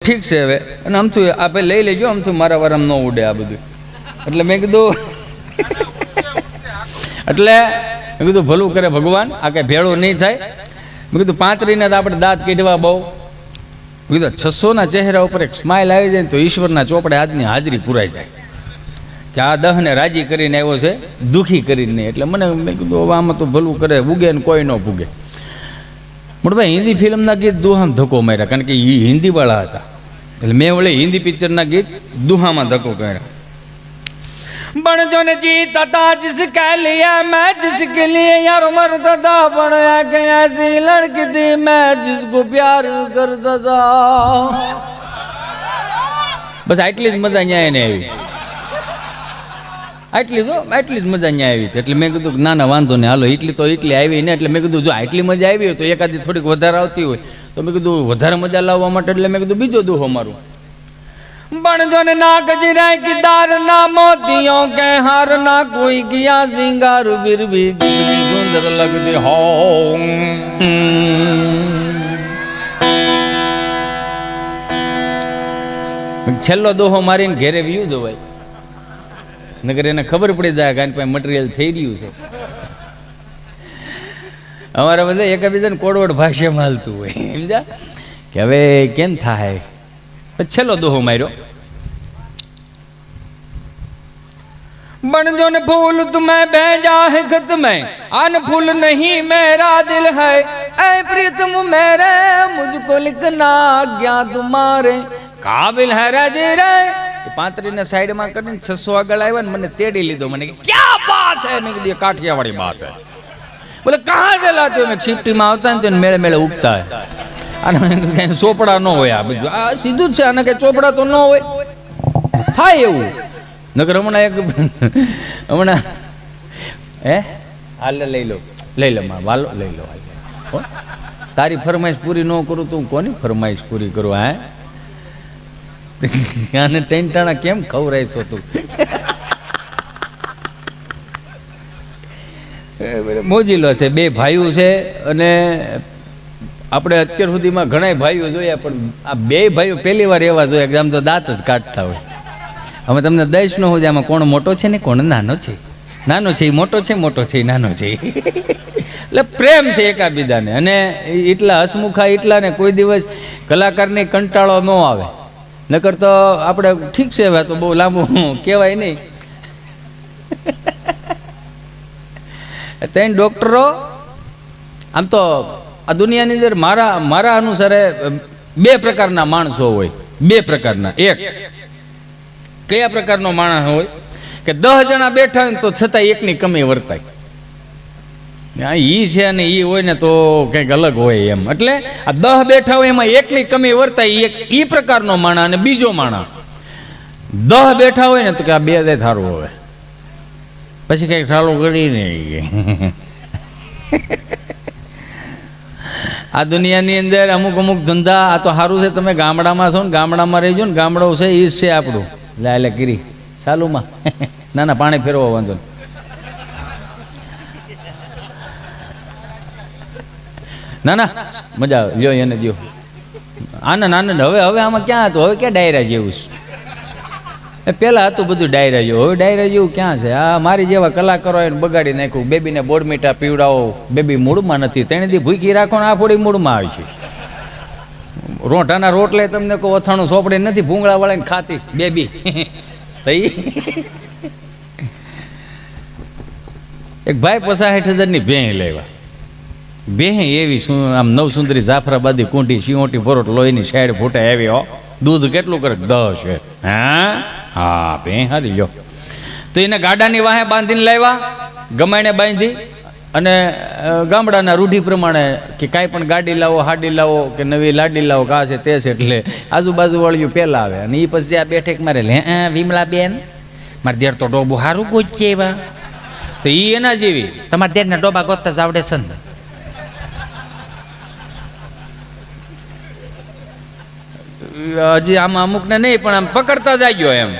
ઠીક છે હવે, અને આમથું આપણે લઈ લેજો, આમથું મારા વારામ ન ઉડે આ બધું. એટલે મેં કીધું એટલે મેં કીધું ભલું કરે ભગવાન, આ કંઈ ભેળું નહીં થાય. મેં કીધું 35 તો આપણે દાંત કાઢવા બહુ. મેં કીધું 600ના ચહેરા ઉપર એક સ્માઇલ આવી જાય ને તો ઈશ્વરના ચોપડે આજની હાજરી પૂરાઈ જાય કે આ દહને રાજી કરીને આવ્યો છે, દુઃખી કરીને નહીં. એટલે મેં કીધું હવે આમાં તો ભલું કરે, ઉગે ને કોઈ ન ભૂગે. મોટભાઈ હિન્દી ફિલ્મના ગીત દુહામાં ધક્કો માર્યા, કારણ કે એ હિન્દીવાળા હતા. એટલે મેં વળે હિન્દી પિક્ચરના ગીત દુહામાં ધક્કો કર્યા. बन जो ने जीता था जिसके लिए मैं जिसके लिए यार मरता था, बन एक ऐसी लड़की थी मैं जिसको प्यार करता था. बस આટલી જ મજા અહીંયા એને આવી, આટલી જ મજા અહીંયા આવી. એટલે મેં કીધું ના ના વાંધો નહીં, હાલો એટલી તો એટલી આવી ને. એટલે મેં કીધું જો આટલી મજા આવી હોય તો એકાદી થોડીક વધારે આવતી હોય તો મેં કીધું વધારે મજા લાવવા માટે એટલે મેં કીધું બીજો દુહો મારું. बन जो ने ना गजरा किदार ना मोतियों के हार ना कोई किया सिंगार, फिर भी कितनी सुंदर लगती हो. छेल्लो दोहो मारीने घेरे व्यू दो भाई, नगर એને ખબર પડી જાય કે આની પાસે મટીરિયલ થઈ રહ્યું છે. અમારા બધા એકબીજાને કોડવડ ભાષામાં હાલતું હોય, સમજ્યા કે હવે કેમ થાય. छेलो दोहो मारो. बन जो ने फूल तुम्हें भेजा है खत में, अन फूल नहीं मेरा दिल है, ऐ प्रीतम मेरे मुझको लिखना क्या तुम्हारे काबिल है राजे रे. 35 ने साइड में कर 600 આગળ આવ્યા ને મને તેડી લીધો. મને કે क्या बात है, मैं कहा काठियावाड़ी बात है. बोले कहाँ से लाते हो. मैं शिफ्टी में આવતા ને તો મેળે મેળે ઉગતા है. આને ચોપડા ન હોય, આ સીધું જ છે, આને કઈ ચોપડા તો ન હોય, થાય એવું. નકર હમણાં હે હાલે લઈ લો માં વાલો લઈ લો. તારી ફરમાઈશ પૂરી ન કરું તું કોની ફરમાઈશ પૂરી કરું. હે આને ટેન્ટાણા કેમ ખવરાઈશો તું. મોજીલો છે, 2 ભાઈઓ છે. અને આપણે અત્યાર સુધીમાં ઘણા ભાઈઓ જોયા, પણ આ 2 ભાઈઓ પહેલી વાર એવા જોયા કે આમ તો દાંત જ કાઢતા હોય. અમે તમને દઈશ ન હોય આમાં કોણ મોટો છે ને કોણ નાનો છે. નાનો છે એ મોટો છે, મોટો છે એ નાનો છે. એટલે પ્રેમ છે એકાબીજાને. અને એટલા હસમુખા એટલા ને કોઈ દિવસ કલાકારને કંટાળો ન આવે. નકર તો આપણે ઠીક છે, હવે તો બહુ લાંબુ કહેવાય નહીં. 3 ડૉક્ટરો આમ તો આ દુનિયાની અંદર મારા અનુસારે 2 પ્રકારના માણસો હોય. 2 પ્રકારના. એક કયા પ્રકારનો માણસ હોય કે 10 જણા બેઠા હોય તો છતાં એકની કમી વર્તાય. ઈ છે અને ઈ હોય ને તો કંઈક અલગ હોય એમ. એટલે આ 10 બેઠા હોય એમાં એકની કમી વર્તાય, એક ઈ પ્રકારનો માણસ. અને બીજો માણસ 10 બેઠા હોય ને તો કે આ 2 જાય સારું હોય, પછી કંઈક સારું કરી નહીં. આ દુનિયાની અંદર અમુક ધંધા, આ તો સારું છે તમે ગામડામાં છો ને ગામડામાં રહેજો ને, ગામડો છે એ જ છે આપણું. એટલે ગીરી ચાલુમાં ના પાણી ફેરવો વાંધો ના મજા આવે, લ્યો એને દો આનંદ. હવે આમાં ક્યાં હતું, હવે ક્યાં ડાયરા જેવું છે. પેલા હતું બધું ડાયરા જેવું, હવે ડાયરા જેવું ક્યાં છે. આ મારી જેવા કલાકારો એને બગાડી નાખ્યું. બેબીને બોરમીટા પીવડાવો, બેબી મૂળમાં નથી, 3 દી ભૂખી રાખો ને આ ફોડી મૂળમાં આવી છે. રોટાના રોટલે તમને કોઈ અથાણું સોપડી નથી, ભૂંગળા વાળાને ખાતી બેબી થઈ. એક ભાઈ 65,000ની ભેં લેવા. ભેં એવી શું આમ નવસુંદરી જાફરાબાદી કુંઠી સિંહોટી ભરોટ લોહીની સાઈડ ફૂટે એવી હો. દૂધ કેટલું કરે 10 છે. હા ભેં હારી લ્યો. તો એને ગાડાની વાહે બાંધીને લાવ્યા, ગમાઈને બાંધી. અને ગામડાના રૂઢિ પ્રમાણે કે કાંઈ પણ ગાડી લાવો, હાડી લાવો કે નવી લાડી લાવો, કા છે તે છે, એટલે આજુબાજુ વાળીઓ પહેલાં આવે. અને એ પછી આ બેઠેક મારે લે વિમલા બેન મારે દેર તો ડોબો સારું ગોચે એવા. તો એ એના જેવી તમારે દેરના ડોબા ગોતતા જ આવડે છે ને. હજી આમાં અમુકને નહીં પણ આમ પકડતા જ ગયો એમ.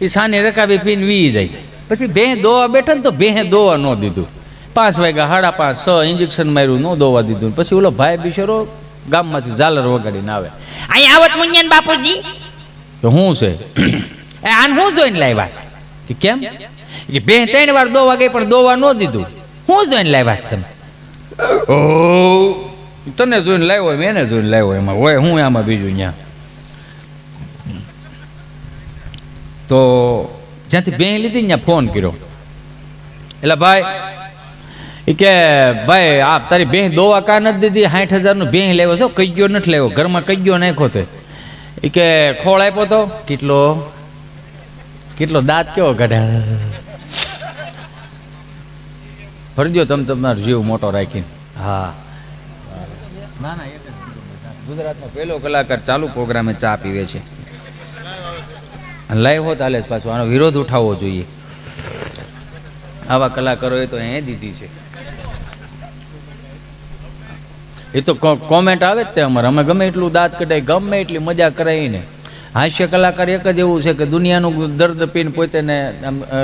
એ સાની રકાબી પીને વી જાય. પછી ભેં દોવા બેઠા ને તો ભેં દોવા ન દીધું. 5 વાગ્યા 5:30 6 ઇન્જેક્શન માર્યું, ન દોવા દીધું. પછી ઓલો ભાઈ બિચારો ગામમાંથી ઝાલર વગાડીને આવે. અહીં આવત મુન્યાન બાપુજી. તો શું છે? આન હું જોઈને લાવ્યા? કે કેમ? કે બે 3 વાર દોવા ગઈ પણ દોવા ન દીધું. હું જોઈને લાવ્યા તમે? ઓ તને જોઈને લાવ્યો હોય, મેને જોઈને લાવ્યો એમાં હોય હું આમાં બીજું ત્યાં. તો જ્યાંથી બેહ લીધી ત્યાં ફોન કર્યો. એટલે ભાઈ એ કે ભાઈ આ તારી બેહ દોવા કા નથી દીધી? 60,000 બેહ લેવો છો? કજ્યો નથી લેવો, ઘરમાં કજ્યો નાખ્યો તે. એ કે ખોળ આપ્યો તો કેટલો દાંત કેવો કાઢે. ફરજો તમે તમારો જીવ મોટો રાખીને. હા ના ના ગુજરાતનો પહેલો કલાકાર ચાલુ પ્રોગ્રામે ચા પીવે છે. લાઈવ હોત હાલે પાછો આનો વિરોધ ઉઠાવવો જોઈએ. આવા કલાકારોએ તો એ દીધી છે. એ તો કોમેન્ટ આવે જ તે અમારે. અમે ગમે એટલું દાંત કઢાય, ગમે એટલી મજા કરાવીને, હાસ્ય કલાકાર એક જ એવું છે કે દુનિયાનું દર્દ પીને પોતે ને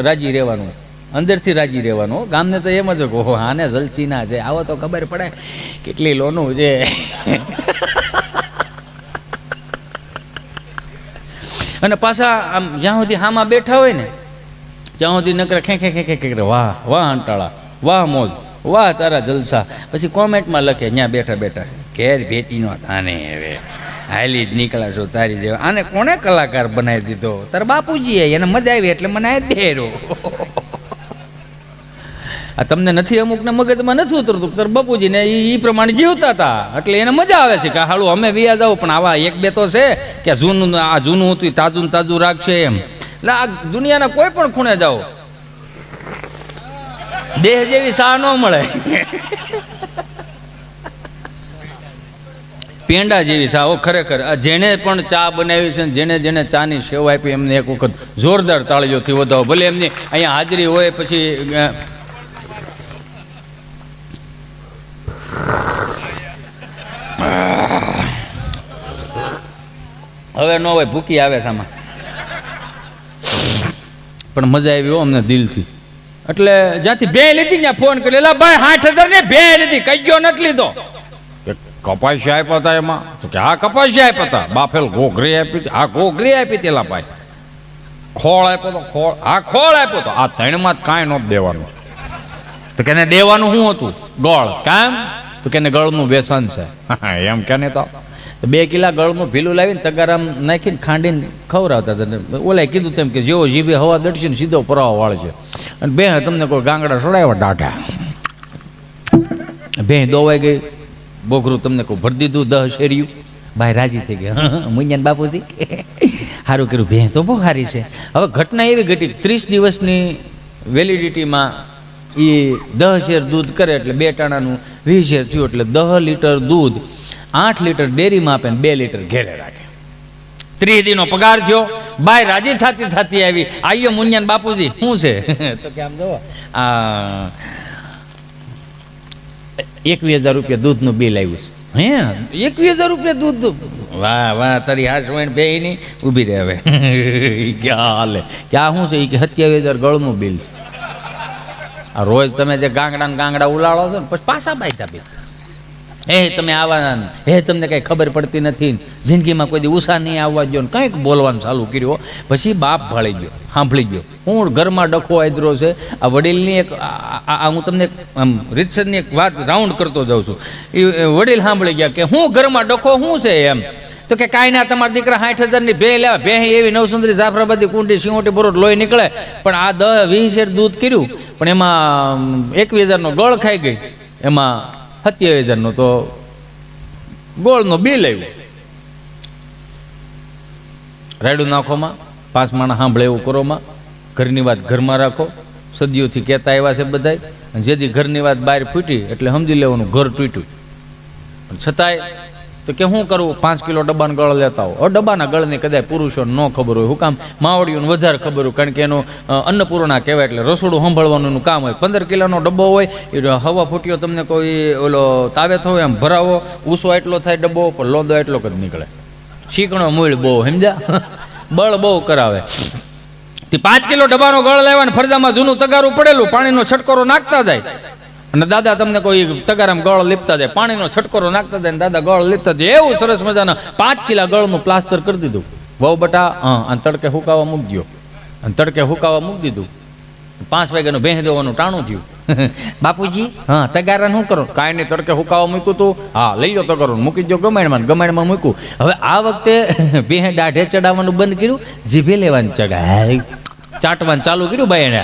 રાજી રહેવાનું, અંદરથી રાજી રહેવાનું. ગામને તો એમ જ કહો આને જલચી ના છે, આવો તો ખબર પડે કેટલી લોનું છે. અને પાછા આમ જ્યાં સુધી હામાં બેઠા હોય ને ત્યાં સુધી નકરા ખે વાહ વાહ અંટાળા, વાહ મોજ, વાહ તારા જલસા. પછી કોમેન્ટમાં લખે ત્યાં બેઠા બેઠા ઘેર ભેટીનો તાને હવે હાલી જ નીકળા છો તારી જેવા. આને કોણે કલાકાર બનાવી દીધો? તારા બાપુજીએ. એને મજા આવી એટલે મને આ દેરો. આ તમને નથી અમુકને મગજમાં નથી ઉતરતું, તારા બાપુજીને એ પ્રમાણે જીવતા હતા એટલે એને મજા આવે છે કે હાલું અમે વિયા જાવ. પણ આવા 1-2 તો છે કે જૂનું હતું તાજું તાજું રાખશે એમ. એટલે આ દુનિયાના કોઈ પણ ખૂણે જાઓ દેહ જેવી સા ન મળે, પેંડા જેવી સા. ખરેખર જેણે પણ ચા બનાવી છે, જેણે જેણે ચાની સેવા આપી એમને એક વખત જોરદાર તાળીઓથી વધાવો. ભલે એમની અહીંયા હાજરી હોય પછી હવે ન હોય, ભૂકી આવે સામા. પણ મજા આવી હો અમને દિલથી. એટલે જ્યાંથી બે લીધી ત્યાં ફોન કરી, એલા ભાઈ 60,000 ને બે લીધી, કજ્યો નથી લીધો. કપાસી આપ્યા હતા એમાં તો કે હા કપાસી આપ્યા હતા. બાફેલ ઘોઘરી આપી, આ ઘોઘરી આપી તેલા ભાઈ. ખોળ આપ્યો તો ખોળ, આ ખોળ આપ્યો તો આ 3માં જ કાંઈ નહોતું દેવાનું. તો કેને દેવાનું શું હતું? ગળ. કામ તો કેને ગળનું વ્યસન છે એમ કે નહીં. તો 2 કિલા ગળનું ભીલું લાવીને તગારામ નાખીને ખાંડીને ખવડાવતા હતા. ઓલાએ કીધું તેમ કે જેવો જીભે હવા દડશે ને સીધો પરાવો વાળશે. અને બે તમને કોઈ ગાંગડા સડાવ્યા ડાઢા, બે દોવાઈ ગઈ, બોઘરું તમને કોઈ ભરી દીધું 10 શેરિયું. ભાઈ રાજી થઈ ગયા. મુન્યાન બાપુજી સારું કર્યું, ભે તો બહુ સારી છે. હવે ઘટના એવી ઘટી 30 દિવસની વેલિડિટીમાં એ 10 શેર દૂધ કરે એટલે 2 ટાણાનું 20 શેર થયું. એટલે 10 લીટર દૂધ 8 લીટર ડેરીમાં આપે ને 2 લીટર ઘેરે રાખે. 30 દીનો પગાર થયો. બાય રાજી થતી આવી. આયો મુન્યાન બાપુજી શું છે? તો કે આમ જો આ 21,000 રૂપિયા દૂધનું બિલ આવ્યું છે. હે 21,000 રૂપિયા દૂધ? વાહ વાહ તારી હાશ હોય બે નહીં ઊભી રહે. હવે ક્યાં હાલે ક્યાં શું છે? એ કે 27,000 ગળનું બિલ છે. આ રોજ તમે જે ગાંગડા ઉલાળો છો ને પછી પાછા બાયતા બિલ. તમે આવવાના, તમને કઈ ખબર પડતી નથી, જિંદગીમાં કોઈ દી ઉષા નહીં આવવા દો ને કંઈક બોલવાનું ચાલુ કર્યો. પછી બાપ ભાળી ગયો, સાંભળી ગયો. હું ઘરમાં ડખો આદરો છે. આ વડીલની એક હું તમને આમ રીતસરની એક વાત રાઉન્ડ કરતો જાઉં છું. એ વડીલ સાંભળી ગયા કે હું ઘરમાં ડખો શું છે એમ. તો કે કાંઈ ના, તમારા દીકરા 60,000ની ભે લેવા. ભે એવી નવસુંદરી જાફરાબાદી કુંડી સિંહોટી બરોડ લોહી નીકળે. પણ આ 10-20 શેર દૂધ કર્યું પણ એમાં 21,000નો ગળ ખાઈ ગઈ. એમાં 27,000નો તો ગોળનો બિલ આવ્યું. રાયડું નાખોમાં, 5 માણસ સાંભળે એવું કરોમાં, ઘરની વાત ઘરમાં રાખો. સદીઓથી કહેતા આવ્યા છે બધાય. જેથી ઘરની વાત બહાર ફૂટી એટલે સમજી લેવાનું ઘર તૂટ્યું. છતાંય તો કે શું કરવું? 5 કિલો ડબ્બાના ગળ લેતા હો. ડબ્બાના ગળની કદાચ પુરુષોને ન ખબર હોય. શું કામ? માવડીઓને વધારે ખબર હોય, કારણ કે એનું અન્નપૂર્ણા કહેવાય એટલે રસોડું સંભાળવાનું કામ હોય. 15 કિલોનો ડબ્બો હોય, એ હવા ફૂટ્યો તમને કોઈ ઓલો તાવે થયો એમ ભરાવો, ઊંસો એટલો થાય ડબ્બો પણ લોંદો એટલો જ નીકળે. શીકણો મૂળ બહુ, સમજ્યા? બળ બહુ કરાવે. 5 કિલો ડબ્બાનો ગળ લેવા ને ફરજામાં જૂનું તગારું પડેલું, પાણીનો છટકારો નાખતા જાય. અને દાદા તમને કોઈ તગારામાં ગળ લીપતા જાય, પાણીનો છટકોરો નાખતા જાય ને દાદા ગળ લીપતા જાય. એવું સરસ મજાના 5 કિલા ગળનું પ્લાસ્ટર કરી દીધું. વહુ બટા અને તડકે હુકાવા મૂકી દો, અને તડકે હુકાવા મૂકી દીધું. 5 વાગ્યાનું ભેંસ દેવાનું ટાણું થયું. બાપુજી હા, તગારા શું કરો? કાંઈ નહીં, તડકે હુકાવા મૂક્યું તું. હા, લઈ લો તગારો, મૂકી દો ગમાણમાં મૂક્યું. હવે આ વખતે ભેંસ દાઢે ચડાવવાનું બંધ કર્યું, જીભે લેવાનું ચડાય, ચાટવાનું ચાલુ કર્યું ભાઈ એને.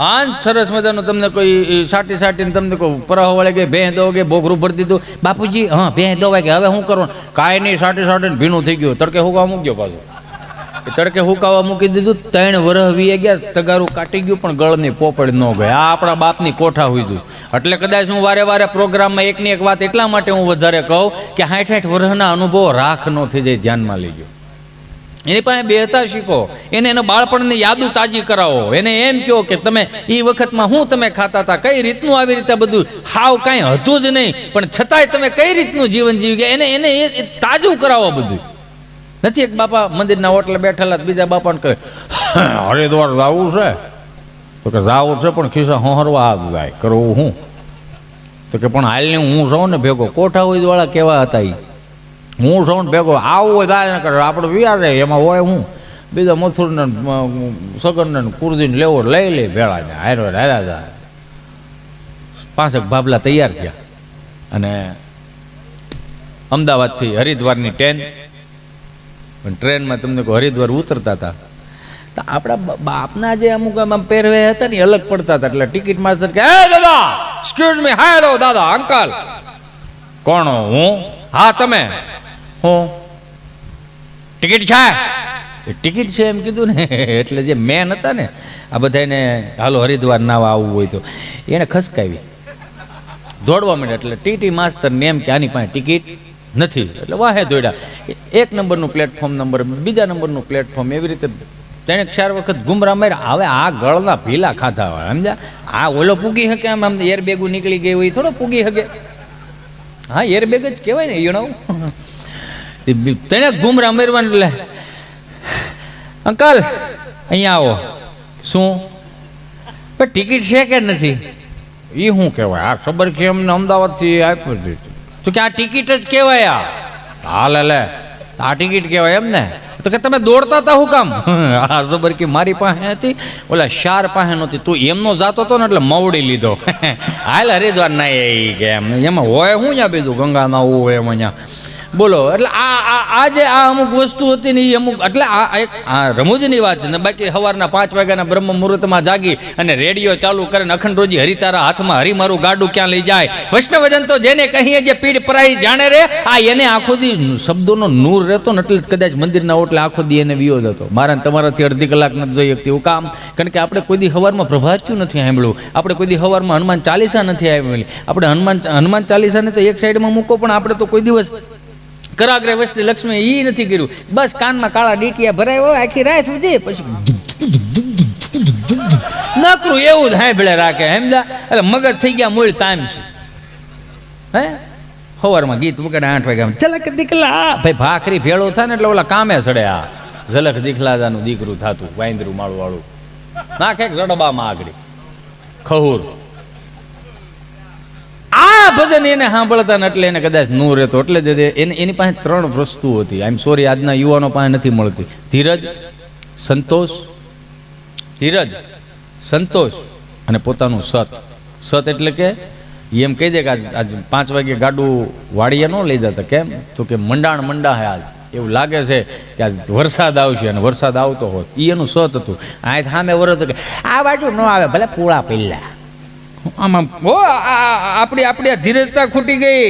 આ સરસ મજાનું તમને કોઈ સાટીને તમને કોઈ પરાહો વળે કે ભેંસ દો કે ભોગરું ભરી દીધું. બાપુજી હા ભેંસ દોવાય કે હવે શું કરવાનું? કાંઈ નહીં, સાટીને ભીનું થઈ ગયું. તડકે હુકાવા મૂક્યો પાછો. તડકે હુકાવા મૂકી દીધું. 3 વર્ષ વી ગયા, તગારું કાટી ગયું પણ ગળની પોપડ ન ગઈ. આ આપણા બાપની કોઠા હોય હતું. એટલે કદાચ હું વારે પ્રોગ્રામમાં એકની એક વાત એટલા માટે હું વધારે કહું કે 60 વર્ષના અનુભવો રાખ ન થઈ જાય, ધ્યાનમાં લેજો. એની પાસે બેહતા શીખો, એને એના બાળપણની યાદો તાજી કરાવો. એને એમ કહો કે તમે એ વખતમાં હું તમે ખાતા હતા, કઈ રીતનું આવી રીતે બધું હાવ કાંઈ હતું જ નહીં, પણ છતાંય તમે કઈ રીતનું જીવન જીવી ગયા, એને એ તાજું કરાવો બધું. નથી એક બાપા મંદિરના ઓટલે બેઠેલા, બીજા બાપાને કહે હરિદ્વાર જાવું છે, તો કે જાવું છે પણ ખિસ્સા હોહરવા હાથ જાય કરવું હું, તો કે પણ હાલને હું સૌ ને ભેગો. કોઠા હોય વાળા કેવા હતા એ, હું સૌ ને ભેગો આવું હોય થાય ને કરે આપણે વિચારે એમાં હોય હું. બીજા મથુરને સગનને કુરદીને લેવો લઈ લે ભેળા ને હાર્યા જાય. 5 ભાભલા તૈયાર થયા અને અમદાવાદથી હરિદ્વારની ટ્રેનમાં તમને હરિદ્વાર ઉતરતા હતા તો આપણા બાપના જે અમુક આમ પહેરવે હતા ને અલગ પડતા હતા. એટલે ટિકિટ માસ્ટર કે હે દાદા, એક્સક્યુઝ મી, હેલો દાદા, અંકલ. કોણ? હું. હા તમે. હું ટિકિટ છે? એ ટિકિટ છે એમ કીધું ને. એટલે જે મેન હતા ને આ બધાને હાલો હરિદ્વાર ના આવવું હોય તો એને ખસકાવી દોડવા માંડ્યા. એટલે ટીટી માસ્ટરને એમ કે આની પાસે ટિકિટ નથી. એટલે વાહે દોડ્યા. 1 નંબરનું પ્લેટફોર્મ નંબર, બીજા નંબરનું પ્લેટફોર્મ, એવી રીતે 3-4 વખત ગુમરા માર્યા. હવે આ ગળના ભીલા ખાધા હોય સમજ્યા. આ ઓલો પૂગી શકે આમ એરબેગું નીકળી ગઈ હોય થોડો પૂગી શકે. હા, એરબેગ જ કહેવાય ને યુ નો. તેને ગુમરા મારવાનું. એટલે અંકલ અહીંયા આવો. શું પણ ટિકિટ છે કે નથી? એ શું કહેવાય? આ ખબર કે અમને અમદાવાદથી આપ્યું હતું તો કે આ ટિકિટ જ કહેવાય. હાલ લે આ ટિકિટ કહેવાય એમ ને? તો કે તમે દોડતા હતા હું કામ? આ ખબર કે મારી પાસે હતી, ઓલા શાર પાસે નહોતી, તું એમનો જાતો હતો ને એટલે મવડી લીધો. હાલ હરિદ્વાર ના એ કે એમ એમાં હોય હું ત્યાં બીજું ગંગા ના હોય એમ અહીંયા બોલો. એટલે આ જે આ અમુક વસ્તુ હતી ને એ અમુક, એટલે આ એક આ રમૂજની વાત છે ને. બાકી સવારના 5 વાગ્યાના બ્રહ્મ મુહૂર્તમાં જાગી અને રેડિયો ચાલુ કરીને અખંડ રોજી હરિતારા હાથમાં, હરી મારું ગાડું ક્યાં લઈ જાય. વૈષ્ણવજન તો જેને કહીએ જે પીડ પરાઈ જાણે રે, આ એને આખો દી શબ્દોનો નૂર રહેતો ને એટલે કદાચ મંદિરના ઓટલે આખો દી એને વિયો જતો. મારા તમારાથી અડધી કલાક નથી જઈ શકતી એવું કામ. કારણ કે આપણે કોઈ દી સવારમાં પ્રભાત્યું નથી સાંભળ્યું, આપણે કોઈ દી સવારમાં હનુમાન ચાલીસા નથી સાંભળી. આપણે હનુમાન ચાલીસાને તો એક સાઈડમાં મૂકો, પણ આપણે તો કોઈ દિવસ કરાગ્રે વસ્તી લક્ષ્મી ઈ નથી કર્યું. બસ કાનમાં કાળા ડીટીયા ભરાય આખી રાત સુધી, પછી નકરું એવું જ હાંભળે રાખે સમજા. એટલે મગજ થઈ ગયા મૂળ તામ છે. હે સવારમાં ગીત વગેરે 8 વાગ્યા ઝલક દીખલા ભાઈ ભાખરી ભેળો થાય ને એટલે ઓલા કામે સડે. આ ઝલક દીખલાજાનું દીકરું થાતું વાંદરું માળું વાળું નાખે જડબામાં આગળ ખહુર. આ ભજન એને સાંભળતા ને એટલે એને કદાચ નું રહેતો. એટલે જ એની પાસે 3 વસ્તુ હતી. આઈ એમ સોરી, આજના યુવાનો પાસે નથી મળતી. ધીરજ, સંતોષ અને પોતાનું સત. સત એટલે કે એમ કહી દે કે આજ 5 વાગે ગાડું વાડીએ ન લઈ જતા. કેમ? તો કે મંડા હે આજ, એવું લાગે છે કે આજ વરસાદ આવશે, અને વરસાદ આવતો હોત. એનું સત હતું. આ સામે વરસ કે આ બાજુ ન આવે ભલે પૂળા પેલા. આમાં આપણી ધીરજતા ખૂટી ગઈ.